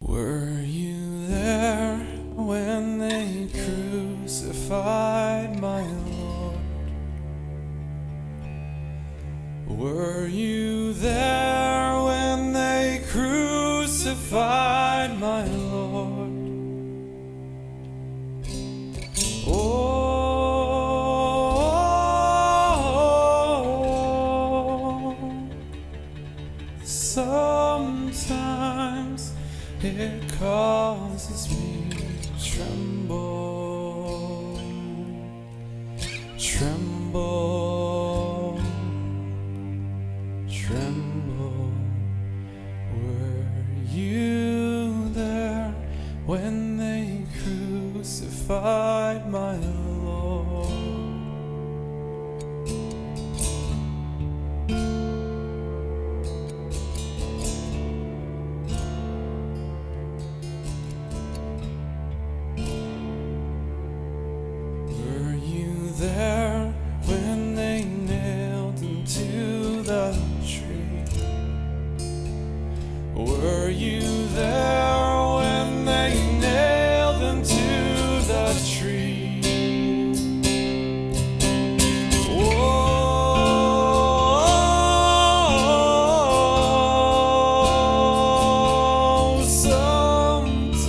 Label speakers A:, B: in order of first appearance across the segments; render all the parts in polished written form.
A: Were you there when they crucified my Lord? Were you there when they crucified my Lord? Oh, sometimes it causes me to tremble, tremble, tremble. Were you there when they crucified my Lord? There when they nailed him to the tree? Were you there when they nailed him to the tree? Oh, sometimes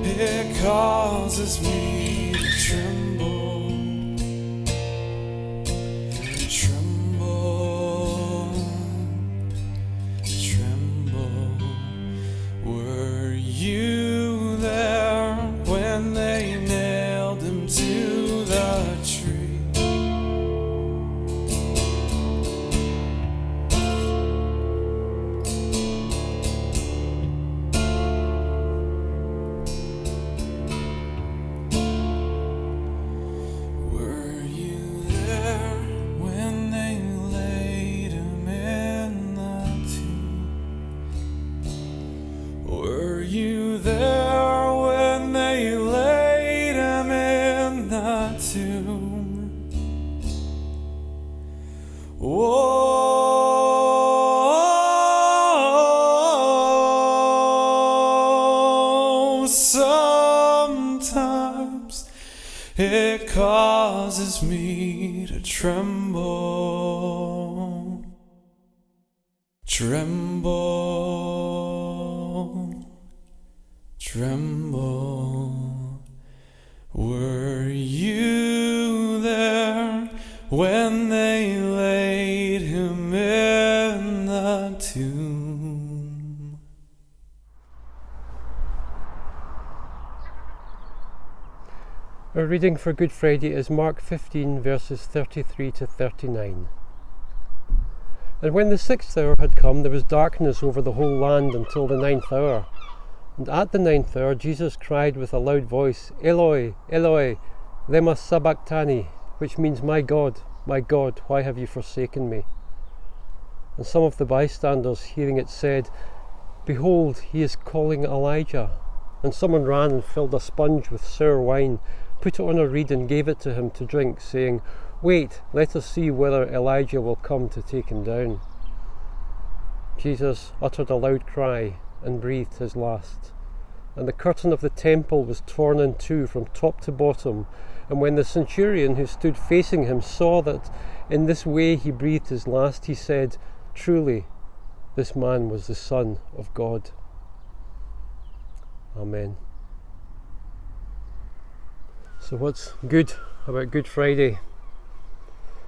A: it causes me to tremble, tremble, tremble. Were you there when they nailed him to the tree? Were you there when they laid him in the tomb? Were you there when they laid him in the tomb? Oh, sometimes it causes me to tremble, tremble, tremble. Were you there when they laid him in the tomb?
B: Our reading for Good Friday is Mark 15 verses 33 to 39. And when the 6th hour had come, there was darkness over the whole land until the 9th hour. And at the 9th hour Jesus cried with a loud voice, Eloi, Eloi, lema sabachthani, which means, my God, why have you forsaken me? And some of the bystanders, hearing it, said, Behold, he is calling Elijah. And someone ran and filled a sponge with sour wine, put it on a reed and gave it to him to drink, saying, Wait, let us see whether Elijah will come to take him down. Jesus uttered a loud cry and breathed his last. And the curtain of the temple was torn in two from top to bottom. And when the centurion who stood facing him saw that in this way he breathed his last, he said, Truly, this man was the Son of God. Amen. So what's good about Good Friday?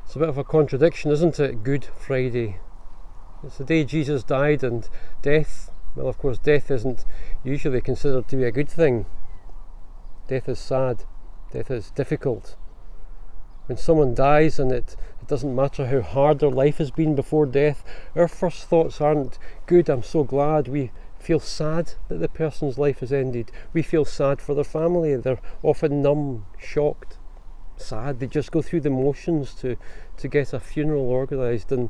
B: It's a bit of a contradiction, isn't it? Good Friday. It's the day Jesus died, and death, well, of course, death isn't usually considered to be a good thing. Death is sad. Death is difficult. When someone dies, and it doesn't matter how hard their life has been before death, our first thoughts aren't, good, I'm so glad. We feel sad that the person's life has ended. We feel sad for their family. They're often numb, shocked, sad. They just go through the motions to get a funeral organised, and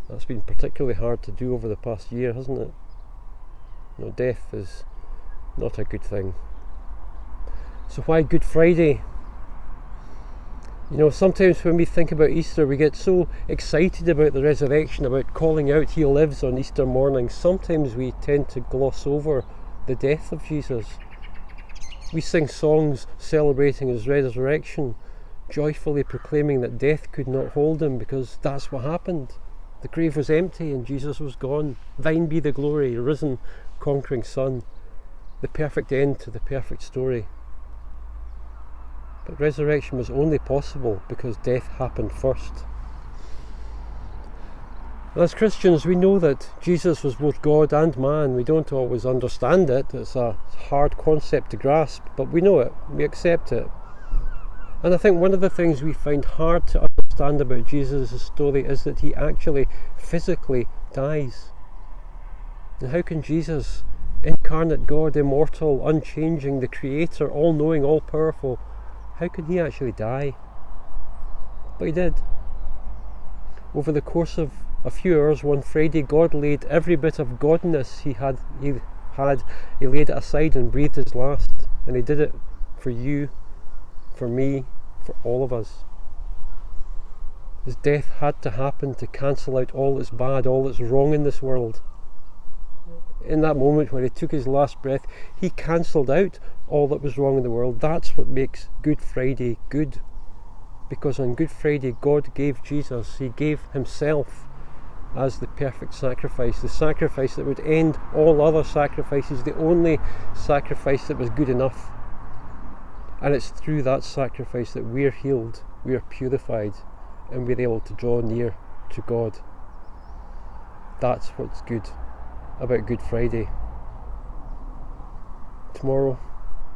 B: that's been particularly hard to do over the past year, hasn't it? No, death is not a good thing. So why Good Friday? You know, sometimes when we think about Easter, we get so excited about the resurrection, about calling out He lives on Easter morning. Sometimes we tend to gloss over the death of Jesus. We sing songs celebrating His resurrection, joyfully proclaiming that death could not hold Him, because that's what happened. The grave was empty and Jesus was gone. Thine be the glory, risen, conquering Son. The perfect end to the perfect story. But resurrection was only possible because death happened first. As Christians, we know that Jesus was both God and man. We don't always understand it. It's a hard concept to grasp, but we know it. We accept it. And I think one of the things we find hard to understand about Jesus' story is that He actually physically dies. And how can Jesus, incarnate God, immortal, unchanging, the Creator, all-knowing, all-powerful, how can He actually die? But He did. Over the course of a few hours one Friday, God laid every bit of godness He laid it aside and breathed His last. And He did it for you, for me, for all of us. His death had to happen to cancel out all that's bad, all that's wrong in this world. In that moment where He took His last breath, He cancelled out all that was wrong in the world. That's what makes Good Friday good. Because on Good Friday, God gave Jesus, He gave Himself as the perfect sacrifice, the sacrifice that would end all other sacrifices, the only sacrifice that was good enough. And it's through that sacrifice that we're healed, we're purified, and we're able to draw near to God. That's what's good about Good Friday. Tomorrow,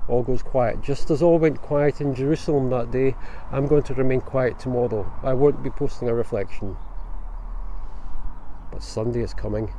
B: all goes quiet. Just as all went quiet in Jerusalem that day, I'm going to remain quiet tomorrow. I won't be posting a reflection. But Sunday is coming.